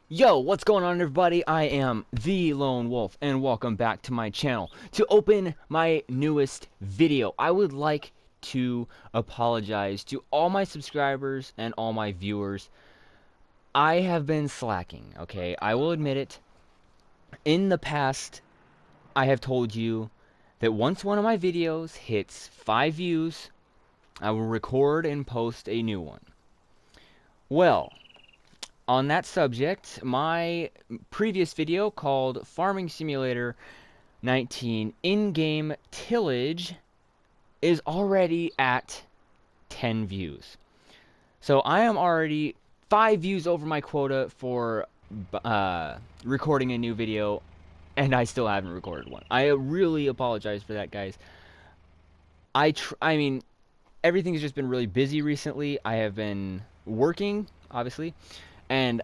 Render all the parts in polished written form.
Yo, what's going on everybody? I am the Lone Wolf and welcome back to my channel. To open my newest video, I would like to apologize to all my subscribers and all my viewers. I have been slacking, okay? I will admit it. In the past, I have told you that once one of my videos hits 5 views, I will record and post a new one. Well, on that subject, my previous video called Farming Simulator 19 in-game tillage is already at 10 views. So I am already 5 views over my quota for recording a new video, and I still haven't recorded one. I really apologize for that, guys. I mean, everything's just been really busy recently. I have been working, obviously, and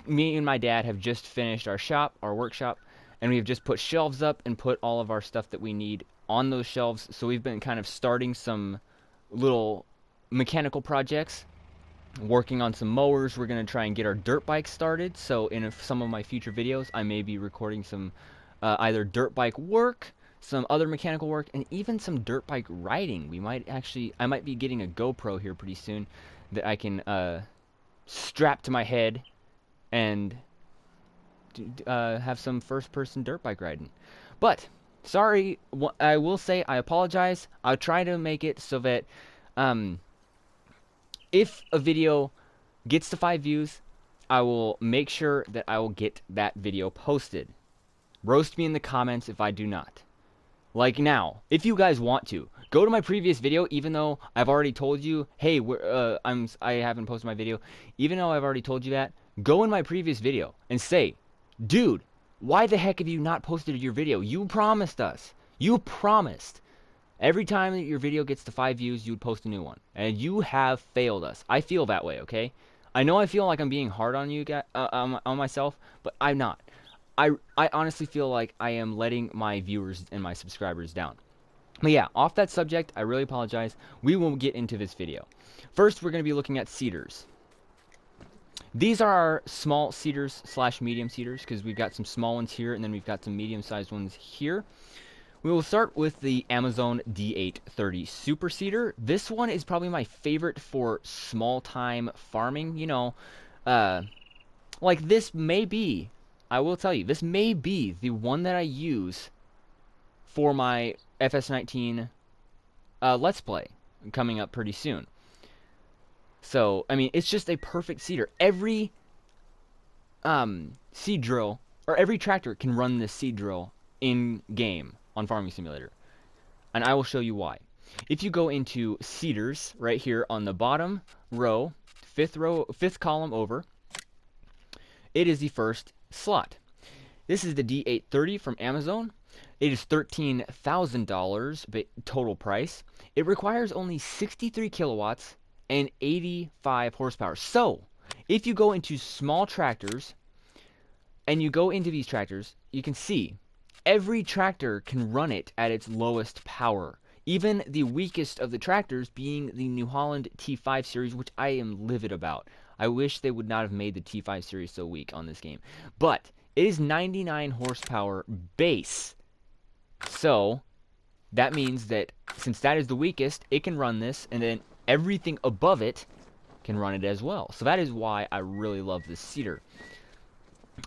me and my dad have just finished our workshop, and we've just put shelves up and put all of our stuff that we need on those shelves. So we've been kind of starting some little mechanical projects, working on some mowers. We're going to try and get our dirt bike started. So in some of my future videos, I may be recording some either dirt bike work, some other mechanical work, and even some dirt bike riding. I might be getting a GoPro here pretty soon that I can strap to my head and have some first-person dirt bike riding. But sorry, I will say I apologize. I'll try to make it so that if a video gets to 5 views, I will make sure that I will get that video posted. Roast me in the comments if I do not. Like now, if you guys want to, go to my previous video, even though I've already told you, hey, I haven't posted my video. Even though I've already told you that, go in my previous video and say, dude, why the heck have you not posted your video? You promised us. You promised. Every time that your video gets to 5 views, you would post a new one. And you have failed us. I feel that way, okay? I know I feel like I'm being hard on you guys, on myself, but I'm not. I honestly feel like I am letting my viewers and my subscribers down. But yeah, off that subject, I really apologize. We will get into this video. First, we're going to be looking at seeders. These are our small seeders / medium seeders, because we've got some small ones here, and then we've got some medium-sized ones here. We will start with the Amazon D18 Super Seeder. This one is probably my favorite for small-time farming. You know, like this may be, I will tell you, this may be the one that I use for my FS19 Let's Play coming up pretty soon. So, I mean, it's just a perfect seeder. Every seed drill, or every tractor can run this seed drill in-game on Farming Simulator. And I will show you why. If you go into seeders, right here on the bottom row, fifth column over, it is the first slot. This is the D830 from Amazon. It is $13,000 total price. It requires only 63 kilowatts and 85 horsepower. So, if you go into small tractors, and you go into these tractors, you can see every tractor can run it at its lowest power. Even the weakest of the tractors being the New Holland T5 series, which I am livid about. I wish they would not have made the T5 series so weak on this game. But it is 99 horsepower base. So that means that since that is the weakest, it can run this, and then everything above it can run it as well. So that is why I really love this seeder.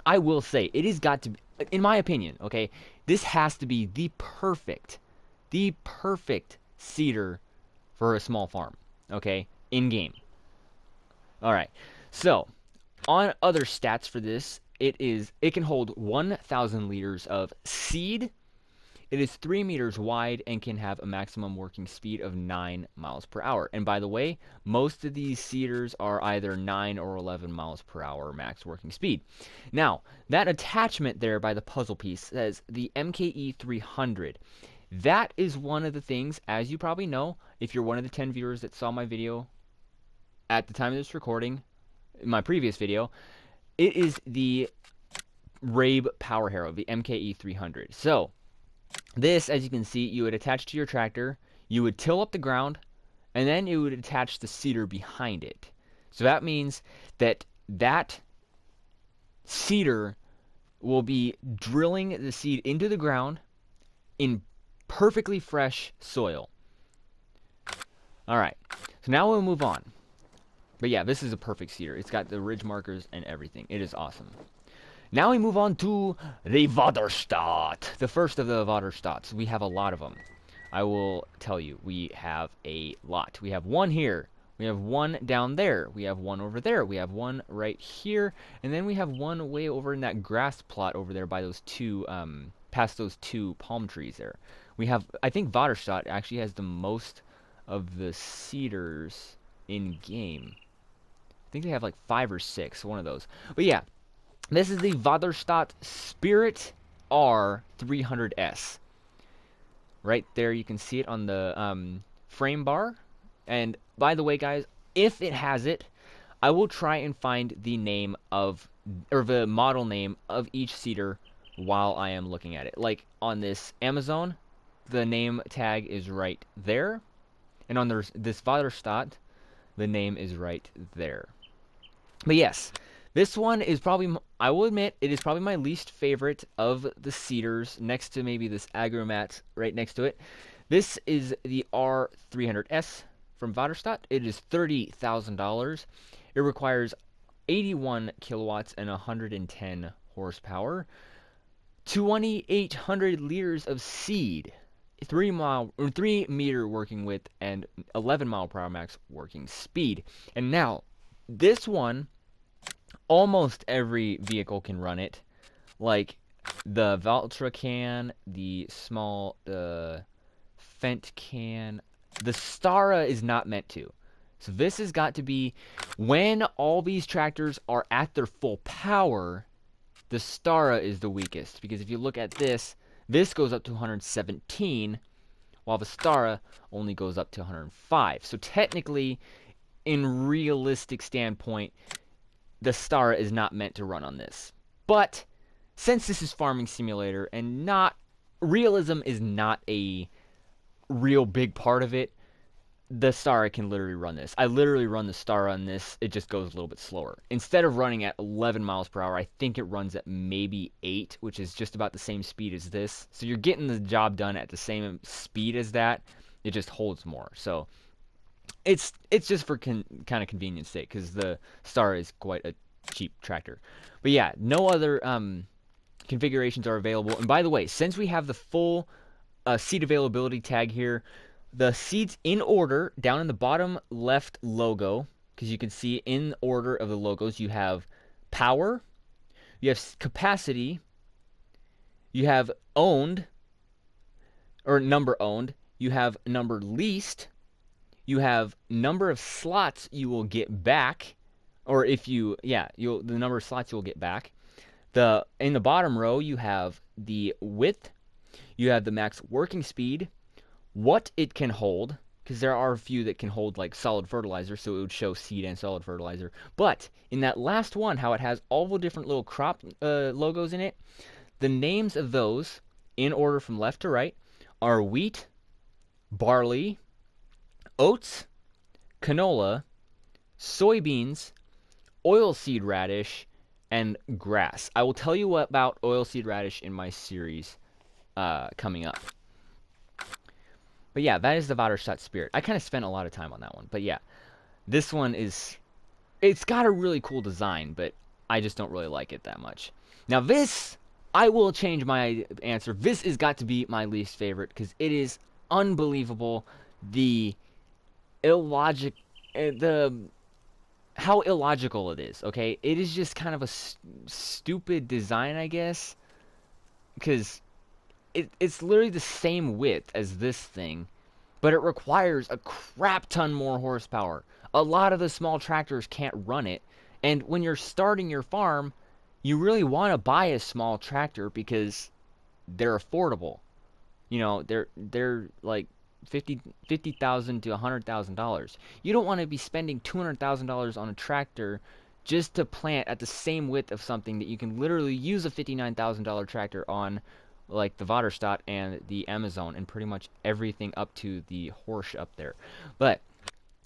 I will say, it has got to be, in my opinion, okay, this has to be the perfect seeder for a small farm, okay, in-game. Alright, so, on other stats for this, it can hold 1,000 liters of seed. It is 3 meters wide and can have a maximum working speed of 9 miles per hour. And by the way, most of these seeders are either 9 or 11 miles per hour max working speed. Now, that attachment there by the puzzle piece says the MKE 300. That is one of the things, as you probably know, if you're one of the 10 viewers that saw my video at the time of this recording, my previous video, it is the Rabe Power Harrow, the MKE 300. So, this, as you can see, you would attach to your tractor, you would till up the ground, and then you would attach the seeder behind it. So that means that seeder will be drilling the seed into the ground in perfectly fresh soil. Alright, so now we'll move on. But yeah, this is a perfect seeder. It's got the ridge markers and everything. It is awesome. Now we move on to the Vaderstadt. The first of the Vaderstadts. We have a lot of them. I will tell you, we have a lot. We have one here. We have one down there. We have one over there. We have one right here. And then we have one way over in that grass plot over there by those two, past those two palm trees there. We have, I think Vaderstadt actually has the most of the cedars in game. I think they have like 5 or 6, one of those. But yeah, this is the Vaderstadt Spirit R300S. Right there, you can see it on the frame bar. And by the way, guys, if it has it, I will try and find the name of, or the model name of each cedar while I am looking at it. Like on this Amazon, the name tag is right there. And on this Vaderstadt, the name is right there. But yes, this one is probably, I will admit, it is probably my least favorite of the cedars, next to maybe this Agromat right next to it. This is the R300S from Vaderstadt. It is $30,000. It requires 81 kilowatts and 110 horsepower, 2,800 liters of seed, 3 meter working width, and 11 mile per hour max working speed. And now, this one, almost every vehicle can run it. Like the Valtra can, the small Fendt can. The Stara is not meant to. So this has got to be, when all these tractors are at their full power, the Stara is the weakest. Because if you look at this, this goes up to 117, while the Stara only goes up to 105. So technically, in realistic standpoint, the Stara is not meant to run on this. But since this is Farming Simulator and realism is not a real big part of it, the Stara can literally run this. I literally run the Stara on this. It just goes a little bit slower. Instead of running at 11 miles per hour, I think it runs at maybe 8, which is just about the same speed as this. So you're getting the job done at the same speed as that. It just holds more. So it's just for kind of convenience sake, because the Stara is quite a cheap tractor. But yeah, no other configurations are available. And by the way, since we have the full seed availability tag here, the seeds in order down in the bottom left logo, because you can see in order of the logos, you have power, you have capacity, you have owned, or number owned, you have number leased, you have number of slots you will get back, or if you, yeah, the number of slots you will get back. In the bottom row, you have the width, you have the max working speed, what it can hold, because there are a few that can hold like solid fertilizer, so it would show seed and solid fertilizer. But in that last one, how it has all the different little crop logos in it, the names of those, in order from left to right, are wheat, barley, oats, canola, soybeans, oilseed radish, and grass. I will tell you about oilseed radish in my series coming up. But yeah, that is the Vaderstadt Spirit. I kind of spent a lot of time on that one. But yeah, this one it's got a really cool design, but I just don't really like it that much. Now this, I will change my answer. This has got to be my least favorite, because it is unbelievable how illogical it is, okay? It is just kind of a stupid design, I guess, because it's literally the same width as this thing, but it requires a crap ton more horsepower. A lot of the small tractors can't run it, and when you're starting your farm, you really want to buy a small tractor because they're affordable. You know, they're like $50,000 to $100,000. You don't want to be spending $200,000 on a tractor just to plant at the same width of something that you can literally use a $59,000 tractor on, like the Vaderstadt and the Amazon, and pretty much everything up to the Horsch up there. But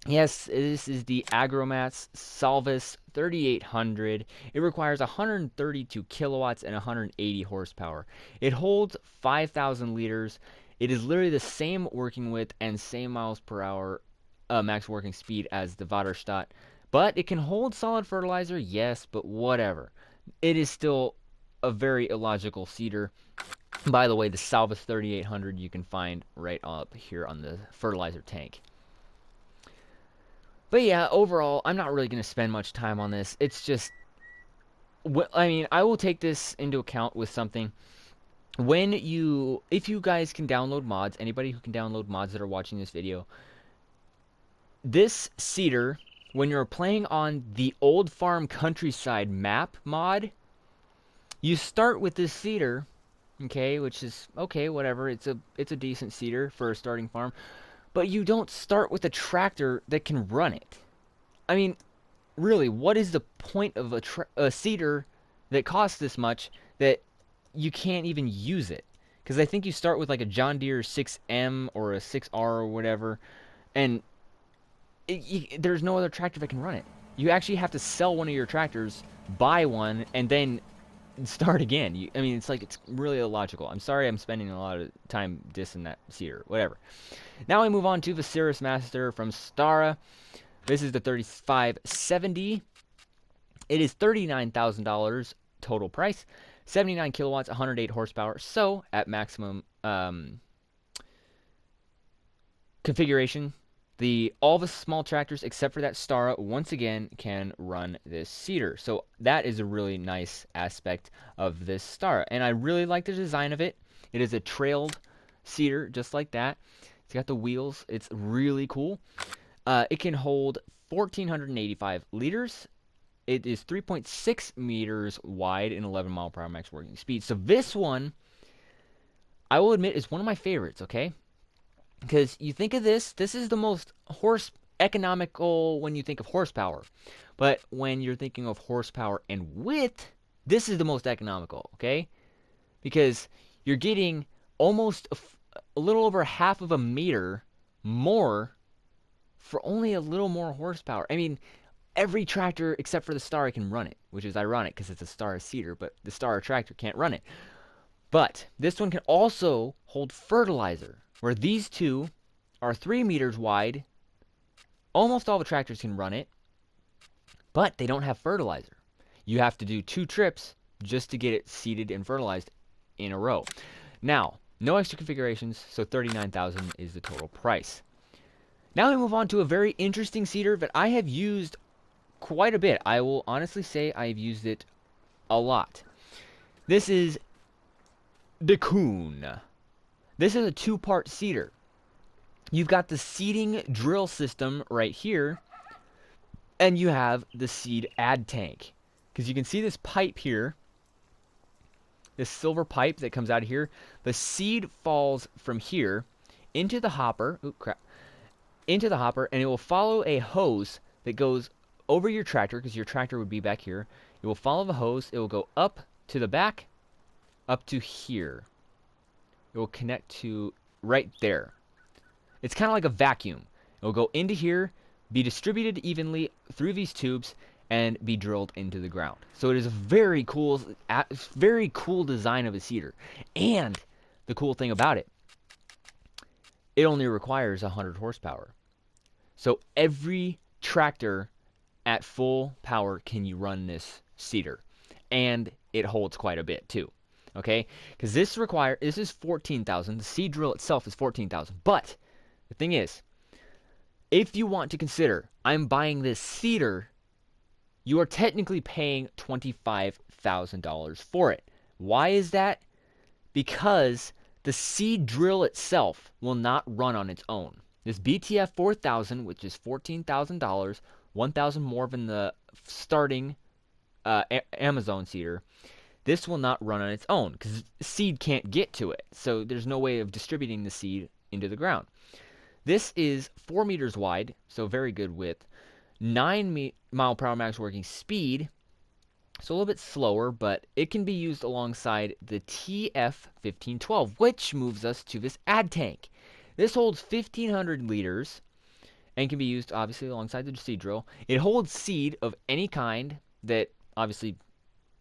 Yes, this is the Agromatssolvus 3800. It requires 132 kilowatts and 180 horsepower. It holds 5,000 liters. It is literally the same working width and same miles per hour max working speed as the Vaterstadt. But it can hold solid fertilizer, yes, but whatever. It is still a very illogical seeder. By the way, the Salvus 3800 you can find right up here on the fertilizer tank. But yeah, overall, I'm not really going to spend much time on this. It's just, I mean, I will take this into account with something. If you guys can download mods, anybody who can download mods that are watching this video, this seeder, when you're playing on the Old Farm Countryside map mod, you start with this seeder, okay, which is, okay, whatever, it's a decent seeder for a starting farm, but you don't start with a tractor that can run it. I mean, really, what is the point of a seeder that costs this much that you can't even use it? Because I think you start with like a John Deere 6M or a 6R or whatever, and there's no other tractor that can run it. You actually have to sell one of your tractors, buy one, and then start again. I mean, it's really illogical. I'm sorry I'm spending a lot of time dissing that seeder. Whatever. Now we move on to Viserys Master from Stara. This is the 3570. It is $39,000 total price. 79 kilowatts, 108 horsepower. So, at maximum configuration, all the small tractors except for that Stara once again can run this seeder. So that is a really nice aspect of this Stara, and I really like the design of it. It is a trailed seeder just like that. It's got the wheels. It's really cool. It can hold 1,485 liters. It is 3.6 meters wide and 11 mile per hour max working speed. So this one, I will admit, is one of my favorites, okay? Because you think of this is the most economical when you think of horsepower. But when you're thinking of horsepower and width, this is the most economical, okay? Because you're getting almost a little over half of a meter more for only a little more horsepower. I mean, every tractor except for the Stara can run it, which is ironic because it's a Stara seeder, but the Stara tractor can't run it. But this one can also hold fertilizer, where these two are 3 meters wide. Almost all the tractors can run it, but they don't have fertilizer. You have to do 2 trips just to get it seeded and fertilized in a row. Now, no extra configurations, so $39,000 is the total price. Now we move on to a very interesting seeder that I have used quite a bit. I will honestly say I've used it a lot. This is the Coon. This is a 2-part seeder. You've got the seeding drill system right here, and you have the seed add tank. Because you can see this pipe here, this silver pipe that comes out of here. The seed falls from here into the hopper. Oop, crap. Into the hopper, and it will follow a hose that goes over your tractor, because your tractor would be back here. It will follow the hose. It will go up to the back, up to here. It will connect to right there. It's kind of like a vacuum. It will go into here, be distributed evenly through these tubes, and be drilled into the ground. So it is a very cool design of a seeder. And the cool thing about it, it only requires 100 horsepower. So every tractor at full power can you run this seeder. And it holds quite a bit too. Okay? Because this is 14,000. The seed drill itself is 14,000. But the thing is, if you want to consider I'm buying this seeder, you are technically paying $25,000 for it. Why is that? Because the seed drill itself will not run on its own. This BTF 4000, which is $14,000, 1,000 more than the starting Amazon seeder, this will not run on its own because seed can't get to it. So there's no way of distributing the seed into the ground. This is 4 meters wide, so very good width. 9 mile per hour max working speed, so a little bit slower, but it can be used alongside the TF1512, which moves us to this add tank. This holds 1,500 liters, and can be used obviously alongside the seed drill. It holds seed of any kind that obviously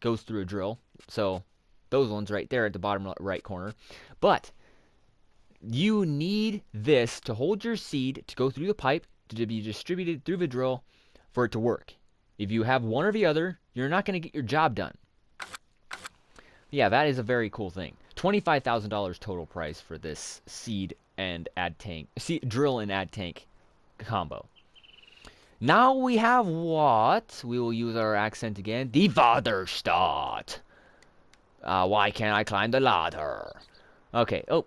goes through a drill. So those ones right there at the bottom right corner. But you need this to hold your seed to go through the pipe to be distributed through the drill for it to work. If you have one or the other, you're not going to get your job done. Yeah, that is a very cool thing. $25,000 total price for this seed and add tank, drill and add tank combo. Now we have what? We will use our accent again. The Vaderstadt. Why can't I climb the ladder? Okay. Oh,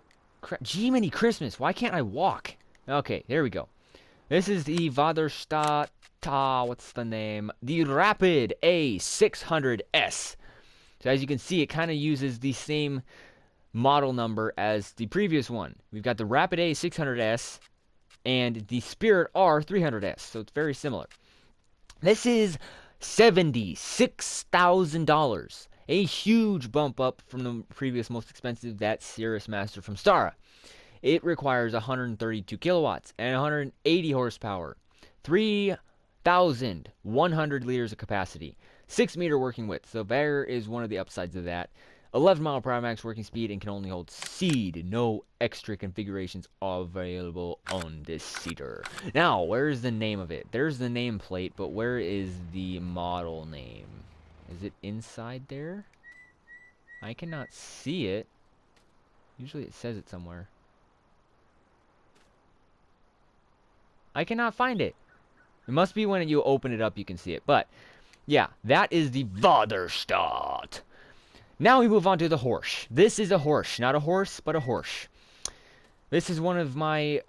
Jiminy Christmas. Why can't I walk? Okay, there we go. This is the Vaderstadt. What's the name? The Rapid A600S. So as you can see, it kind of uses the same model number as the previous one. We've got the Rapid A600S and the Spirit R300S. So it's very similar. This is $76,000. A huge bump up from the previous most expensive, that Cirrus Master from Stara. It requires 132 kilowatts and 180 horsepower, 3,100 liters of capacity, 6-meter working width. So there is one of the upsides of that. 11 mile per hour max working speed and can only hold seed. No extra configurations available on this seeder. Now, where's the name of it? There's the nameplate, but where is the model name? Is it inside there? I cannot see it. Usually it says it somewhere. I cannot find it. It must be when you open it up you can see it. But, yeah, that is the Vaderstadt. Now we move on to the horse. This is a horse. Not a horse, but a horse. This is one of my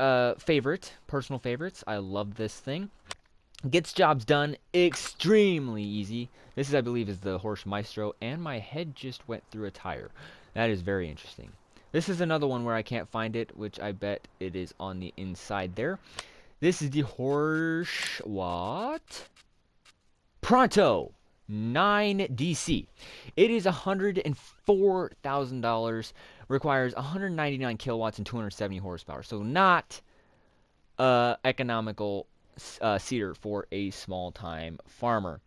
personal favorites. I love this thing. Gets jobs done extremely easy. This is, I believe, is the horse Maestro, and my head just went through a tire. That is very interesting. This is another one where I can't find it, which I bet it is on the inside there. This is the horse, what? Pronto 9DC. It is $104,000. Requires 199 kilowatts and 270 horsepower. So not economical seeder for a small-time farmer.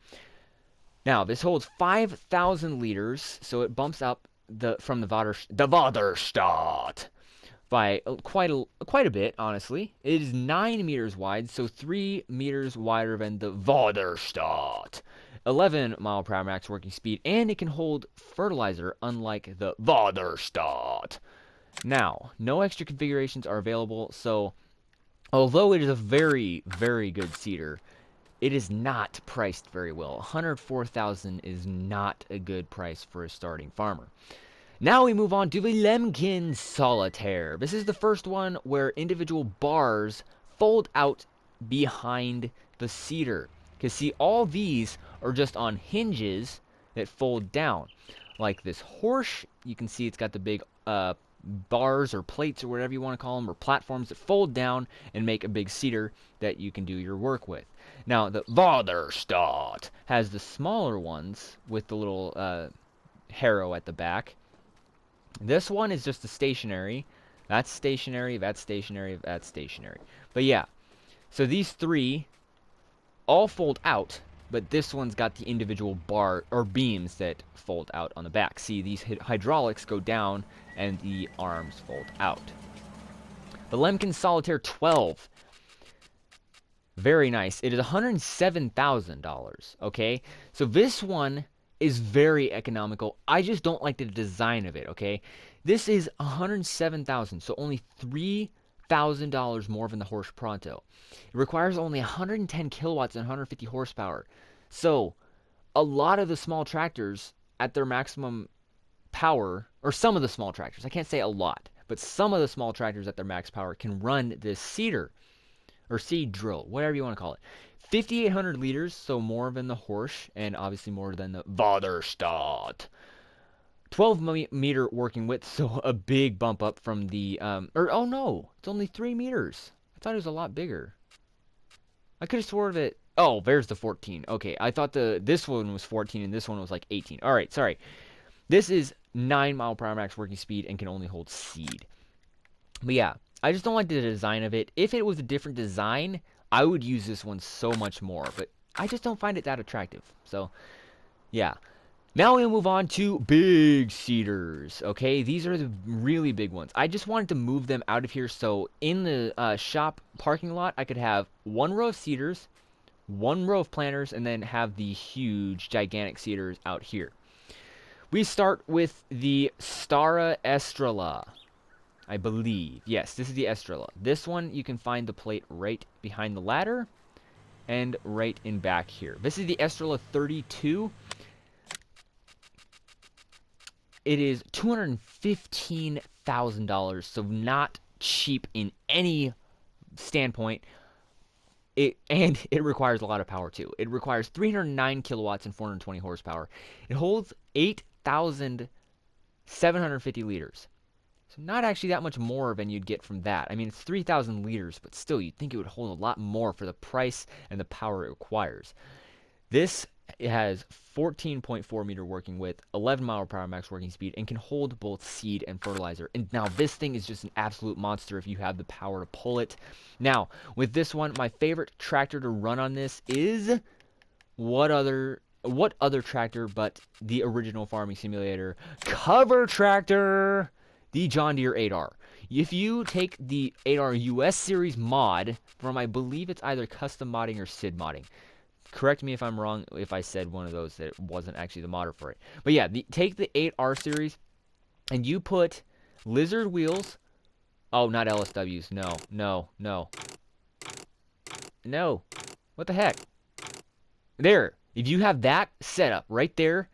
Now, this holds 5,000 liters, so it bumps up from the Vaderstadt by quite a bit, honestly. It is 9 meters wide, so 3 meters wider than the Vaderstadt. 11 mile per hour max working speed, and it can hold fertilizer, unlike the Vaderstadt. Now, no extra configurations are available, so although it is a very, very good seeder, it is not priced very well. $104,000 is not a good price for a starting farmer. Now we move on to the Lemkin Solitaire. This is the first one where individual bars fold out behind the seeder. Because see, all these are just on hinges that fold down. Like this horse, you can see it's got the big bars or plates or whatever you want to call them, or platforms that fold down and make a big seeder that you can do your work with. Now, the Vaderstadt has the smaller ones with the little harrow at the back. This one is just a stationary. That's stationary, that's stationary, that's stationary. But yeah, so these three all fold out, but this one's got the individual bar or beams that fold out on the back. See, these hydraulics go down and the arms fold out. The Lemkin Solitaire 12. Very nice. It is $107,000, okay? So this one is very economical. I just don't like the design of it, okay? This is $107,000, so only $3,000 more than the horse Pronto. It requires only 110 kilowatts and 150 horsepower. So, a lot of the small tractors at their maximum power, or some of the small tractors, I can't say a lot, but some of the small tractors at their max power can run this seeder, or seed drill, whatever you want to call it. 5,800 liters, so more than the horse, and obviously more than the Vaderstadt. 12-meter working width, so a big bump up from the, oh no, it's only 3 meters. I thought it was a lot bigger. I could have sworn that, oh, there's the 14. Okay, I thought this one was 14 and this one was like 18. Alright, sorry. This is 9 mile per hour max working speed and can only hold seed. But yeah, I just don't like the design of it. If it was a different design, I would use this one so much more, but I just don't find it that attractive. So, yeah. Now we'll move on to big seeders, okay? These are the really big ones. I just wanted to move them out of here so in the shop parking lot, I could have one row of seeders, one row of planters, and then have the huge, gigantic seeders out here. We start with the Stara Estrella, I believe. Yes, this is the Estrella. This one, you can find the plate right behind the ladder and right in back here. This is the Estrella 32. It is $215,000, so not cheap in any standpoint. It requires a lot of power too. It requires 309 kilowatts and 420 horsepower. It holds 8,750 liters. So not actually that much more than you'd get from that. I mean, it's 3,000 liters, but still, you'd think it would hold a lot more for the price and the power it requires. This has 14.4 meter working width, 11 mile per hour max working speed, and can hold both seed and fertilizer. And now this thing is just an absolute monster if you have the power to pull it. Now, with this one, my favorite tractor to run on this is what other tractor but the original farming simulator cover tractor, the John Deere 8R. If you take the 8R US series mod from, I believe it's either custom modding or SID modding. Correct me if I'm wrong if I said one of those that wasn't actually the modder for it. But yeah, take the 8R series and you put lizard wheels. Oh, not LSWs. No, no, no. No. What the heck? There. If you have that set up right there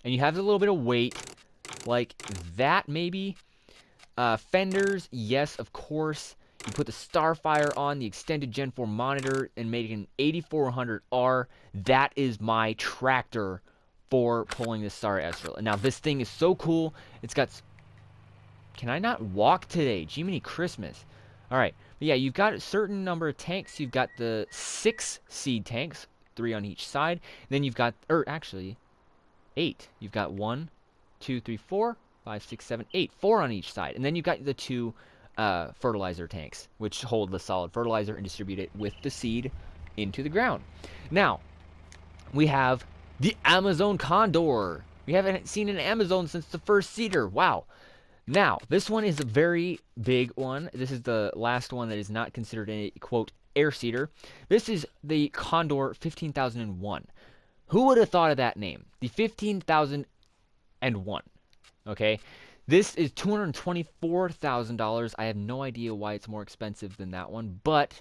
and you have a little bit of weight, like that maybe. Fenders, yes, of course. You put the Starfire on, the extended Gen 4 monitor, and make an 8400R. That is my tractor for pulling the Stara Estrella. Now, this thing is so cool. It's got... Can I not walk today? Jiminy Christmas. Alright, but yeah, you've got a certain number of tanks. You've got the 6 seed tanks, 3 on each side. Then you've got... actually, 8. You've got 1, 2, 3, 4, 5, 6, 7, 8. 4 on each side. And then you've got the 2... fertilizer tanks, which hold the solid fertilizer and distribute it with the seed into the ground. Now, we have the Amazon Condor. We haven't seen an Amazon since the first seeder. Wow. Now, this one is a very big one. This is the last one that is not considered a, quote, air seeder. This is the Condor 15,001. Who would have thought of that name? The 15,001. Okay. This is $224,000. I have no idea why it's more expensive than that one, but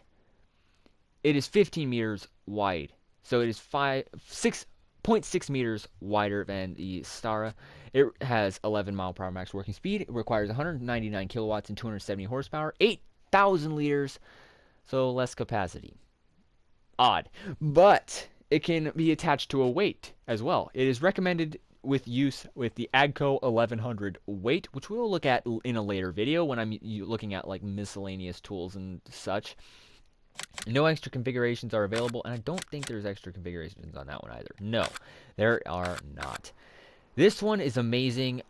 it is 15 meters wide. So it is 6.6 meters wider than the Stara. It has 11 mile per hour max working speed. It requires 199 kilowatts and 270 horsepower, 8,000 liters, so less capacity. Odd. But it can be attached to a weight as well. It is recommended with use with the AGCO 1100 weight, which we will look at in a later video when I'm looking at like miscellaneous tools and such. No extra configurations are available, and I don't think there's extra configurations on that one either. No, there are not. This one is amazing.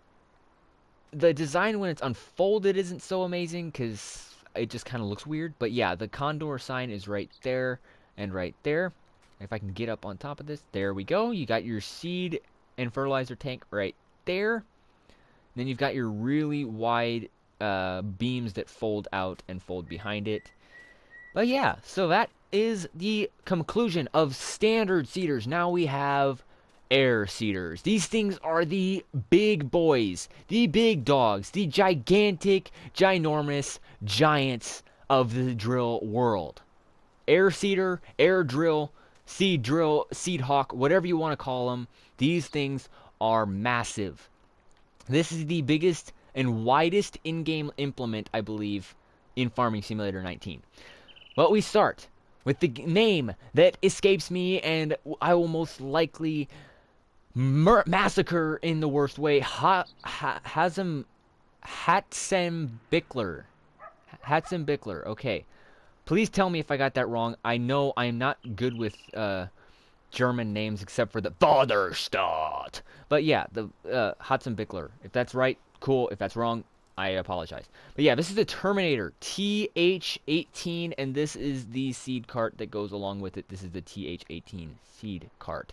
The design when it's unfolded isn't so amazing because it just kind of looks weird, but yeah, the Condor sign is right there and right there. If I can get up on top of this, there we go. You got your seed and fertilizer tank right there. Then you've got your really wide beams that fold out and fold behind it. But yeah, so that is the conclusion of standard seeders. Now we have air seeders. These things are the big boys, the big dogs, the gigantic, ginormous giants of the drill world. Air seeder, air drill, seed hawk, whatever you want to call them. These things are massive. This is the biggest and widest in-game implement, I believe, in Farming Simulator 19. But we start with the name that escapes me, and I will most likely massacre in the worst way. Hatzembickler. Hatzembickler. Okay. Please tell me if I got that wrong. I know I am not good with German names except for the Vaterstadt. But yeah, the Hatzembickler. If that's right, cool. If that's wrong, I apologize. But yeah, this is the Terminator T18, and this is the seed cart that goes along with it. This is the T18 seed cart.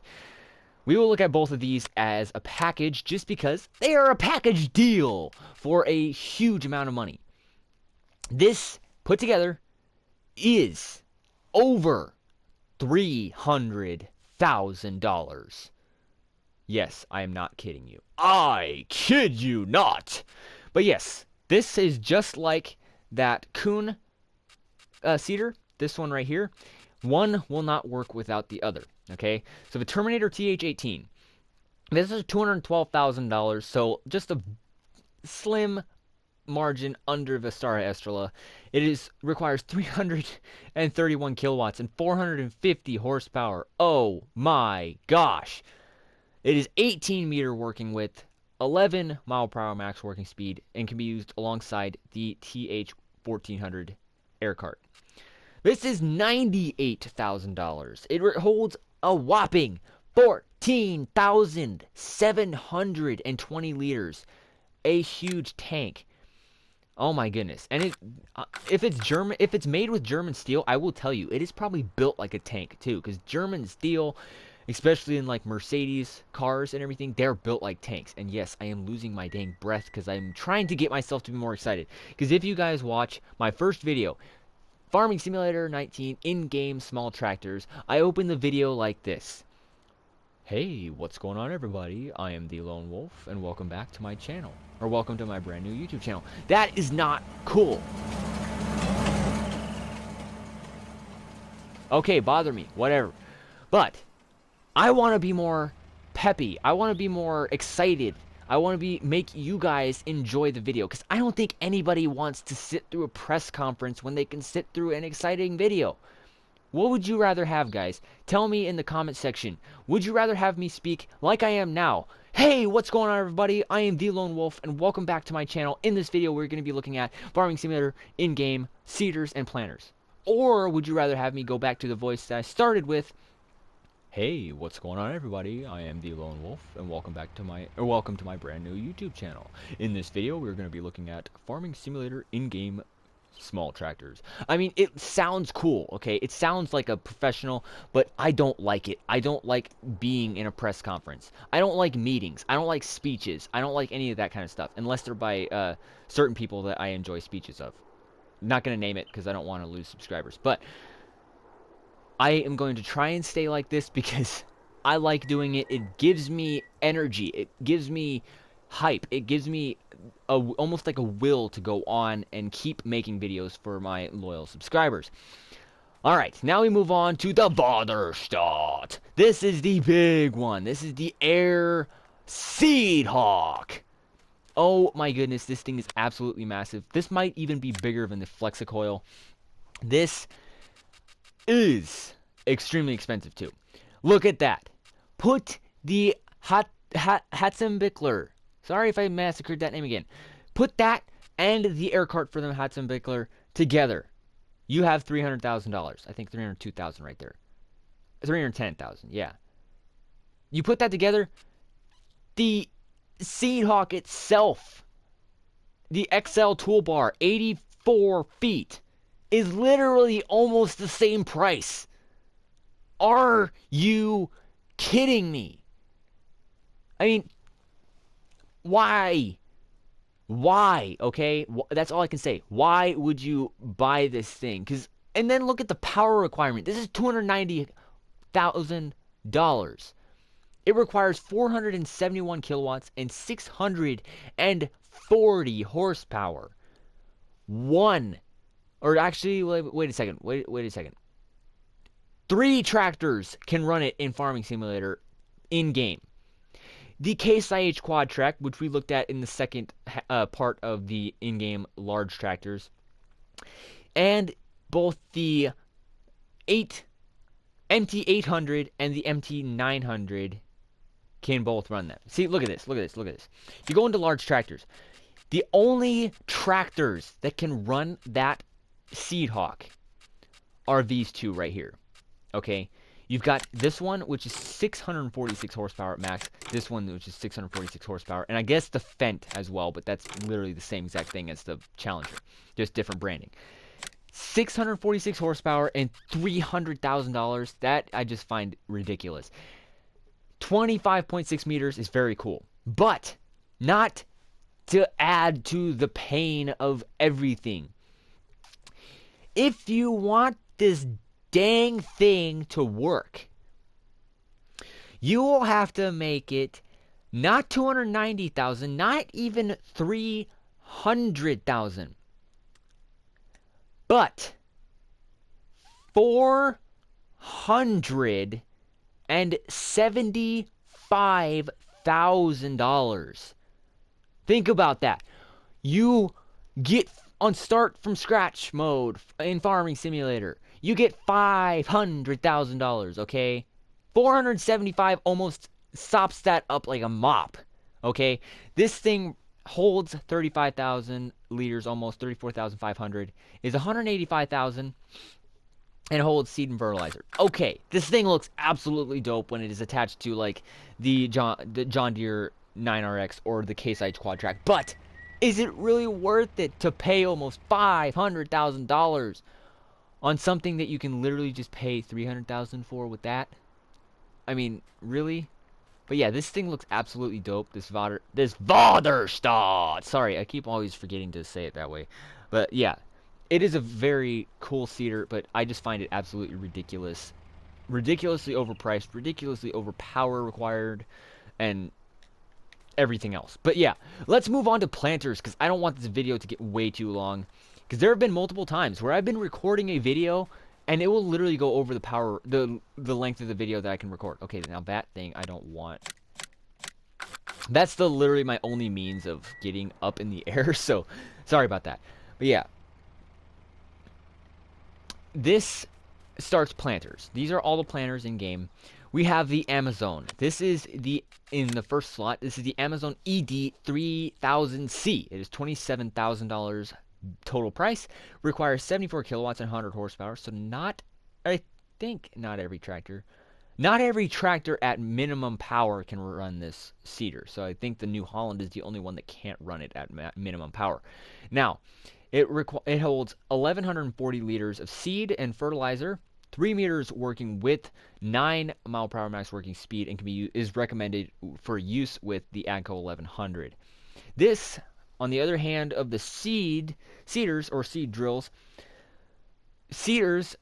We will look at both of these as a package just because they are a package deal for a huge amount of money. This put together is over $300,000. Yes, I am not kidding you. I kid you not. But yes, this is just like that Coon seeder. This one right here. One will not work without the other. Okay, so the Terminator TH18. This is $212,000. So just a slim margin under the Stara Estrella. It requires 331 kilowatts and 450 horsepower. Oh my gosh. It is 18 meter working width, 11 mile per hour max working speed, and can be used alongside the TH1400 air cart. This is $98,000. It holds a whopping 14,720 liters. A huge tank. Oh my goodness. And if it's made with German steel, I will tell you, it is probably built like a tank too, because German steel, especially in like Mercedes cars and everything, they're built like tanks. And yes, I am losing my dang breath because I'm trying to get myself to be more excited. Because if you guys watch my first video, Farming Simulator 19 in-game small tractors, I opened the video like this. Hey, what's going on everybody? I am the Lone Wolf and welcome back to my channel. Or welcome to my brand new YouTube channel. That is not cool. Okay, bother me, whatever. But I want to be more peppy. I want to be more excited. I want to make you guys enjoy the video. Because I don't think anybody wants to sit through a press conference when they can sit through an exciting video. What would you rather have, guys? Tell me in the comment section. Would you rather have me speak like I am now? Hey, what's going on everybody? I am the Lone Wolf and welcome back to my channel. In this video, we're going to be looking at Farming Simulator in-game seeders and planters. Or would you rather have me go back to the voice that I started with? Hey, what's going on everybody? I am the Lone Wolf and welcome to my brand new YouTube channel. In this video, we're going to be looking at Farming Simulator in-game small tractors. I mean, it sounds cool, okay? It sounds like a professional, but I don't like it. I don't like being in a press conference. I don't like meetings. I don't like speeches. I don't like any of that kind of stuff, unless they're by certain people that I enjoy speeches of. I'm not going to name it because I don't want to lose subscribers, but I am going to try and stay like this because I like doing it. It gives me energy. It gives me hype. It gives me almost like a will to go on and keep making videos for my loyal subscribers. Alright, now we move on to the Vaterstadt. This is the big one. This is the Air Seedhawk. Oh my goodness, this thing is absolutely massive. This might even be bigger than the Flexicoil. This is extremely expensive too. Look at that. Put the Hatzenbickler. Sorry if I massacred that name again. Put that and the air cart for the Hatzenbickler together. You have $300,000. I think $302,000 right there. $310,000, yeah. You put that together, the Seedhawk itself, the XL toolbar, 84 feet, is literally almost the same price. Are you kidding me? I mean, why? Why? Okay, that's all I can say. Why would you buy this thing? And then look at the power requirement. This is $290,000. It requires 471 kilowatts and 640 horsepower. Actually, wait a second. Wait a second. 3 tractors can run it in Farming Simulator in-game. The Case IH Quad Track, which we looked at in the second part of the in-game large tractors, and both the MT800 and the MT900 can both run that. See, look at this, look at this, look at this. You go into large tractors. The only tractors that can run that Seedhawk are these two right here. Okay? You've got this one, which is 646 horsepower at max. This one, which is 646 horsepower. And I guess the Fendt as well, but that's literally the same exact thing as the Challenger. Just different branding. 646 horsepower and $300,000. That I just find ridiculous. 25.6 meters is very cool. But not to add to the pain of everything. If you want this dang thing to work, you will have to make it not 290,000, not even 300,000, but $475,000. Think about that. You get on start from scratch mode in Farming Simulator. You get $500,000, okay? 475 almost sops that up like a mop, okay? This thing holds 35,000 liters, almost 34,500, is 185,000, and holds seed and fertilizer. Okay, this thing looks absolutely dope when it is attached to like the John Deere 9RX or the Case IH Quad Track, but is it really worth it to pay almost $500,000 on something that you can literally just pay $300,000 for with that? I mean, really? But yeah, this thing looks absolutely dope. This Vaderstad. Sorry, I keep always forgetting to say it that way. But yeah, it is a very cool seeder, but I just find it absolutely ridiculous. Ridiculously overpriced, ridiculously overpower required, and everything else. But yeah, let's move on to planters, because I don't want this video to get way too long. Because there have been multiple times where I've been recording a video and it will literally go over the length of the video that I can record. Okay, now that thing I don't want. That's literally my only means of getting up in the air, so sorry about that. But yeah, this starts planters. These are all the planters in game. We have the Amazon. This is in the first slot. This is the Amazon ED3000C. It is $27,000 total price. Requires 74 kilowatts and 100 horsepower. So I think not every tractor at minimum power can run this seeder. So I think the New Holland is the only one that can't run it at minimum power. Now, it holds 1,140 liters of seed and fertilizer, 3 meters working width, 9 mile per hour max working speed, and is recommended for use with the AGCO 1100. This, on the other hand, of the seeders or seed drills, seeders,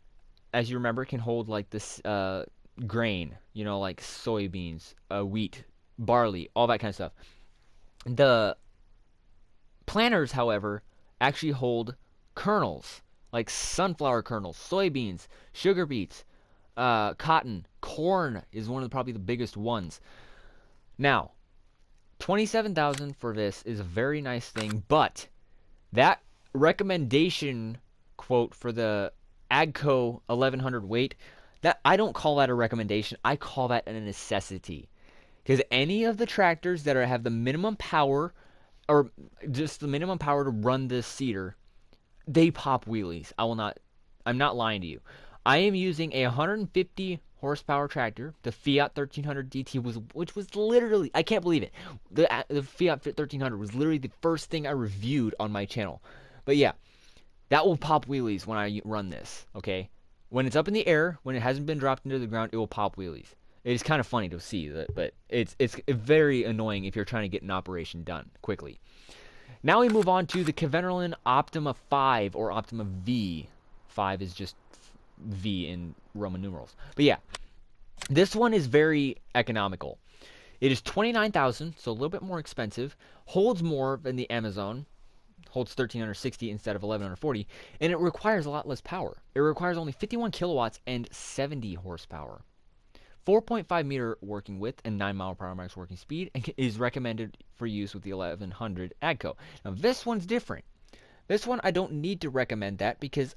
as you remember, can hold like this grain, like soybeans, wheat, barley, all that kind of stuff. The planters, however, actually hold kernels, like sunflower kernels, soybeans, sugar beets, cotton, corn is one of probably the biggest ones. Now, $27,000 for this is a very nice thing, but that recommendation quote for the AGCO 1100 weight, that I don't call that a recommendation. I call that a necessity, because any of the tractors that have the minimum power, or just the minimum power to run this seeder, they pop wheelies. I'm not lying to you. I am using a 150 horsepower tractor. The Fiat 1300 DT which was literally, I can't believe it. The Fiat 1300 was literally the first thing I reviewed on my channel. But yeah, that will pop wheelies when I run this, okay? When it's up in the air, when it hasn't been dropped into the ground, it will pop wheelies. It's kind of funny to see that, but it's very annoying if you're trying to get an operation done quickly. Now we move on to the Kverneland Optima 5, or Optima V. 5 is just V in Roman numerals. But yeah, this one is very economical. It is $29,000, so a little bit more expensive. Holds more than the Amazon. Holds 1,360 instead of 1,140. And it requires a lot less power. It requires only 51 kilowatts and 70 horsepower. 4.5 meter working width and 9 mile per hour max working speed, and is recommended for use with the 1100 AGCO. Now this one's different. This one I don't need to recommend that because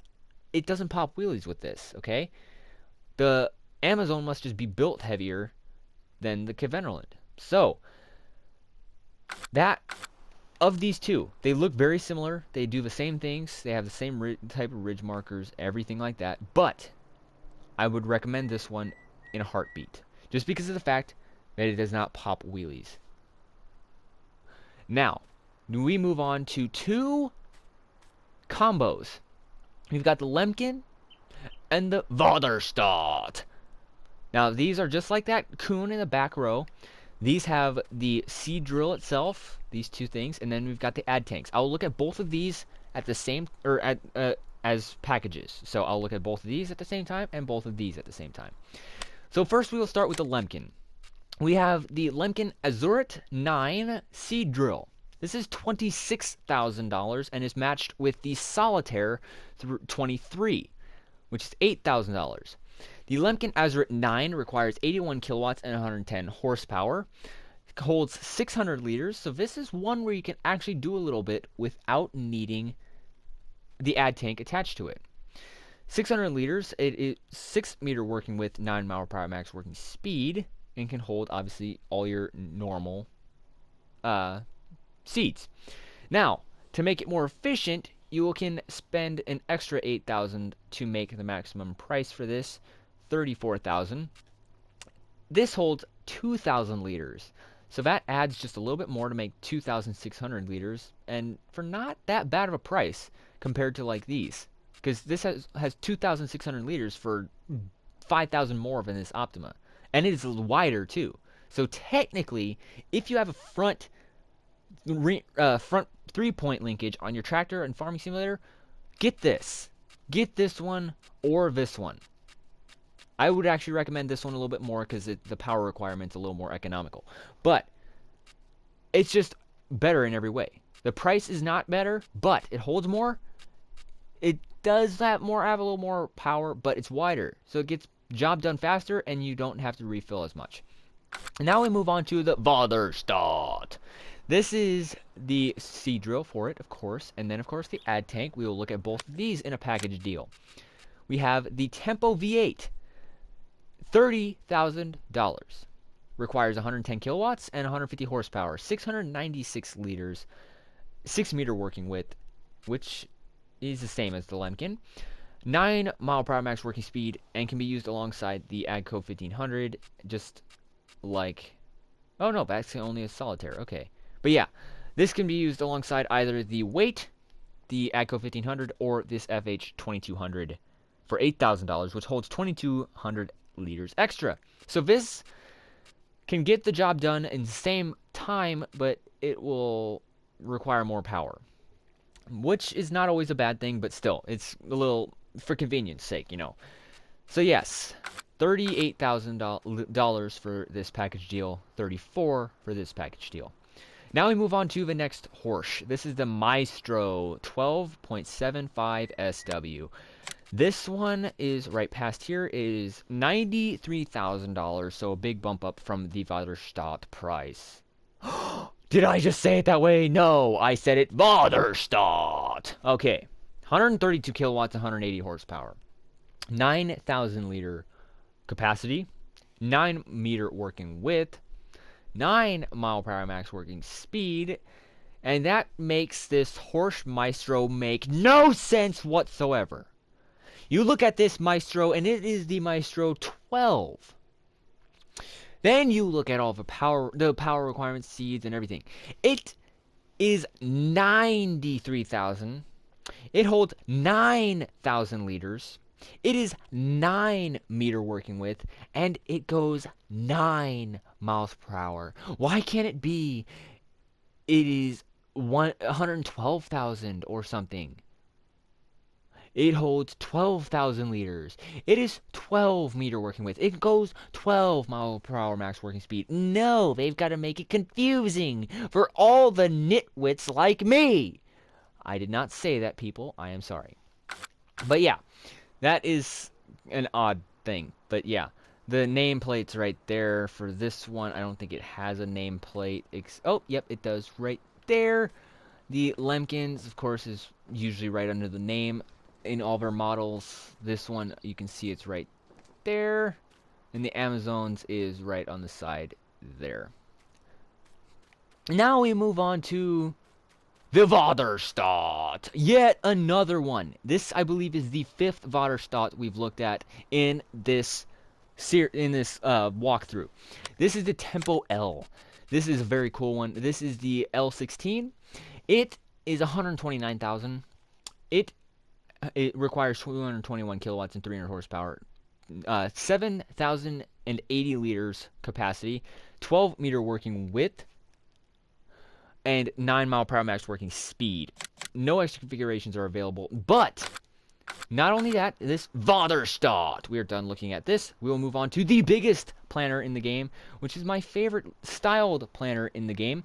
it doesn't pop wheelies with this, okay? The Amazon must just be built heavier than the Kverneland. So, that, of these two, they look very similar. They do the same things. They have the same type of ridge markers, everything like that. But I would recommend this one in a heartbeat, just because of the fact that it does not pop wheelies. Now, we move on to two combos. We've got the Lemkin and the Vaderstad. Now, these are just like that Coon in the back row. These have the seed drill itself, these two things, and then we've got the ad tanks. I'll look at both of these at the same, or at as packages. So I'll look at both of these at the same time and both of these at the same time. So first we will start with the Lemkin. We have the Lemkin Azurit 9 seed drill. This is $26,000 and is matched with the Solitaire 23, which is $8,000. The Lemkin Azurit 9 requires 81 kilowatts and 110 horsepower. It holds 600 liters, so this is one where you can actually do a little bit without needing the ad tank attached to it. 600 liters, it is 6 meter working width, 9 mile per hour max working speed, and can hold obviously all your normal seeds. Now, to make it more efficient, you can spend an extra $8,000 to make the maximum price for this, $34,000. This holds 2,000 liters, so that adds just a little bit more to make 2,600 liters, and for not that bad of a price compared to like these, because this has 2,600 liters for 5,000 more than this Optima, and it is wider too. So technically, if you have a front 3-point linkage on your tractor and farming simulator, get this one or this one. I would actually recommend this one a little bit more because the power requirement's a little more economical, but it's just better in every way. The price is not better, but it holds more. It does have a little more power, but it's wider, so it gets job done faster and you don't have to refill as much. Now we move on to the Vaderstad. This is the seed drill for it, of course, and then of course the ad tank. We will look at both of these in a package deal. We have the Tempo V8, $30,000. Requires 110 kilowatts and 150 horsepower, 696 liters, 6 meter working width, which is the same as the Lemkin. 9 mile per hour max working speed, and can be used alongside the AGCO 1500, just like, oh no, that's only a Solitaire, okay. But yeah, this can be used alongside either the Weight, the AGCO 1500, or this FH 2200 for $8,000, which holds 2,200 liters extra. So this can get the job done in the same time, but it will require more power, which is not always a bad thing, but still, it's a little for convenience sake, you know. So yes, $38,000 for this package deal, $34,000 for this package deal. Now we move on to the next horse. This is the Maestro 12.75 SW. This one is right past here. It is $93,000, so a big bump up from the Vaderstad price. Did I just say it that way? No, I said it Vaderstad. Okay, 132 kilowatts, 180 horsepower, 9,000 liter capacity, 9 meter working width, 9 mile per hour max working speed, and that makes this horse Maestro make no sense whatsoever. You look at this Maestro, and it is the Maestro 12. Then you look at all the power requirements, seeds, and everything. It is 93,000. It holds 9,000 liters. It is 9 meter working width, and it goes 9 miles per hour. Why can't it be? It is 112,000 or something. It holds 12,000 liters. It is 12 meter working width. It goes 12 mile per hour max working speed. No, they've got to make it confusing for all the nitwits like me. I did not say that, people. I am sorry. But yeah, that is an odd thing. But yeah, the nameplate's right there for this one. I don't think it has a nameplate. Oh, yep, it does right there. The Lemkins, of course, is usually right under the name. In all of our models, this one, you can see it's right there, and the Amazons is right on the side there. Now we move on to the Vaderstad, yet another one. This, I believe, is the 5th Vaderstad we've looked at in this walkthrough. This is the Tempo L. This is a very cool one. This is the L16. It is 129,000. It requires 221 kilowatts and 300 horsepower. 7,080 liters capacity, 12-meter working width, and 9-mile-per-hour max working speed. No extra configurations are available, but not only that, this Vaderstad. We are done looking at this. We will move on to the biggest planter in the game, which is my favorite styled planter in the game.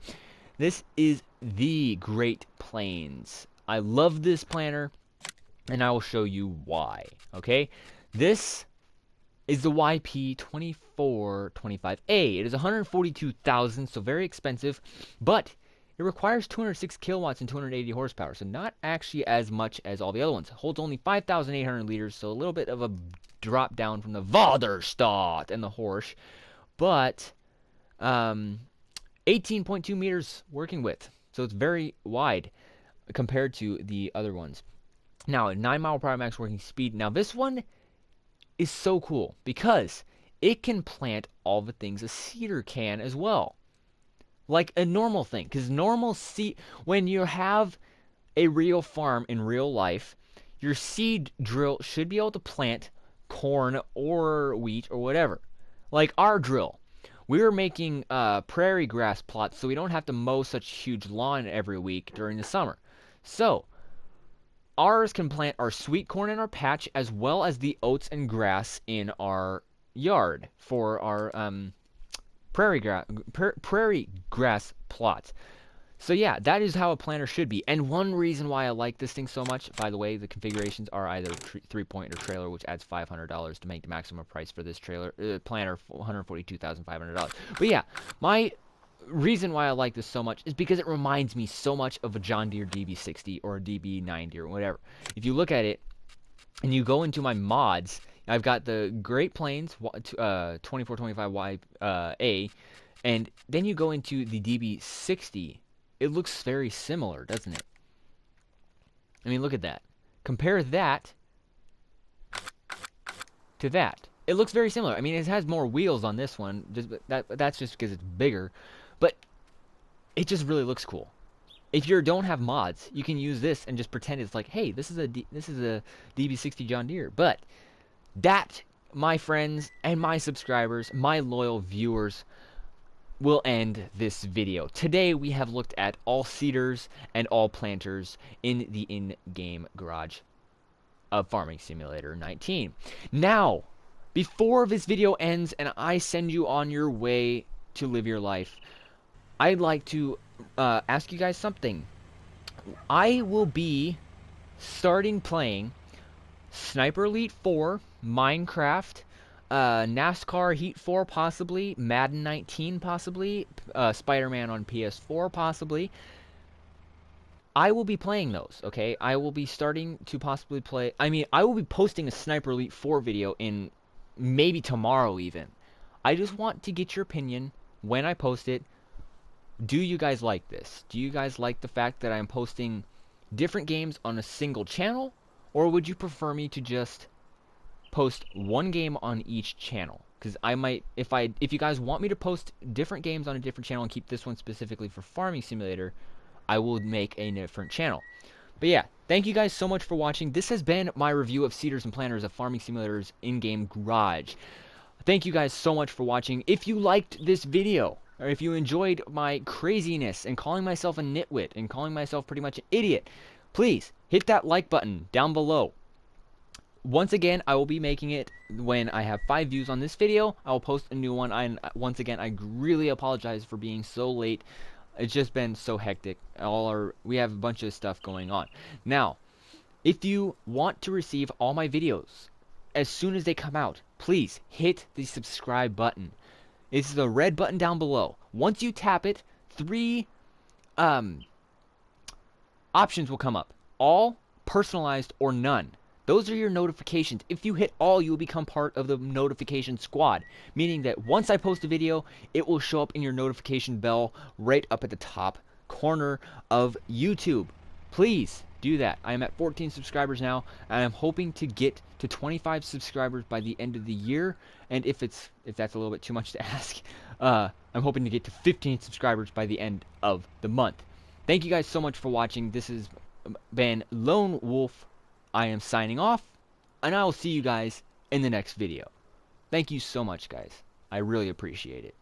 This is the Great Plains. I love this planter, and I will show you why. Okay, this is the YP2425A. It is 142,000, so very expensive, but it requires 206 kilowatts and 280 horsepower, so not actually as much as all the other ones. It holds only 5,800 liters, so a little bit of a drop down from the Vaderstad and the Horsch, but 18.2 meters working width, so it's very wide compared to the other ones. Now, 9-mile-per-hour max working speed. Now, this one is so cool because it can plant all the things a seeder can as well, like a normal thing. Because normal seed, when you have a real farm in real life, your seed drill should be able to plant corn or wheat or whatever. Like our drill, we were making prairie grass plots so we don't have to mow such huge lawn every week during the summer. So ours can plant our sweet corn in our patch as well as the oats and grass in our yard for our prairie grass plots. So yeah, that is how a planter should be. And one reason why I like this thing so much, by the way, the configurations are either 3-point or trailer, which adds $500 to make the maximum price for this planter $142,500. But yeah, my reason why I like this so much is because it reminds me so much of a John Deere DB60 or a DB90 or whatever. If you look at it and you go into my mods, I've got the Great Plains 2425Y and then you go into the DB60. It looks very similar, doesn't it? I mean, look at that. Compare that to that. It looks very similar. I mean, it has more wheels on this one. That's just because it's bigger. But it just really looks cool. If you don't have mods, you can use this and just pretend it's like, hey, this is a DB60 John Deere. But that, my friends and my subscribers, my loyal viewers, will end this video. Today we have looked at all seeders and all planters in the in-game garage of Farming Simulator 19. Now, before this video ends and I send you on your way to live your life, I'd like to ask you guys something. I will be starting playing Sniper Elite 4, Minecraft, NASCAR Heat 4 possibly, Madden 19 possibly, Spider-Man on PS4 possibly. I will be playing those, okay? I will be starting to possibly play... I mean, I will be posting a Sniper Elite 4 video in maybe tomorrow even. I just want to get your opinion when I post it. Do you guys like this? Do you guys like the fact that I'm posting different games on a single channel? Or would you prefer me to just post one game on each channel? Because I might, if you guys want me to post different games on a different channel and keep this one specifically for Farming Simulator, I will make a different channel. But yeah, thank you guys so much for watching. This has been my review of seeders and planters of Farming Simulator's in-game garage. Thank you guys so much for watching. If you liked this video, or if you enjoyed my craziness and calling myself a nitwit and calling myself pretty much an idiot, please hit that like button down below. Once again, I will be making it when I have 5 views on this video. I will post a new one. Once again, I really apologize for being so late. It's just been so hectic. We have a bunch of stuff going on. Now, if you want to receive all my videos as soon as they come out, please hit the subscribe button. It's the red button down below. Once you tap it, 3 options will come up. All, personalized, or none. Those are your notifications. If you hit all, you will become part of the notification squad. Meaning that once I post a video, it will show up in your notification bell right up at the top corner of YouTube. Please do that. I am at 14 subscribers now, and I'm hoping to get to 25 subscribers by the end of the year. And if that's a little bit too much to ask, I'm hoping to get to 15 subscribers by the end of the month. Thank you guys so much for watching. This has been Lone Wolf. I am signing off, and I will see you guys in the next video. Thank you so much, guys. I really appreciate it.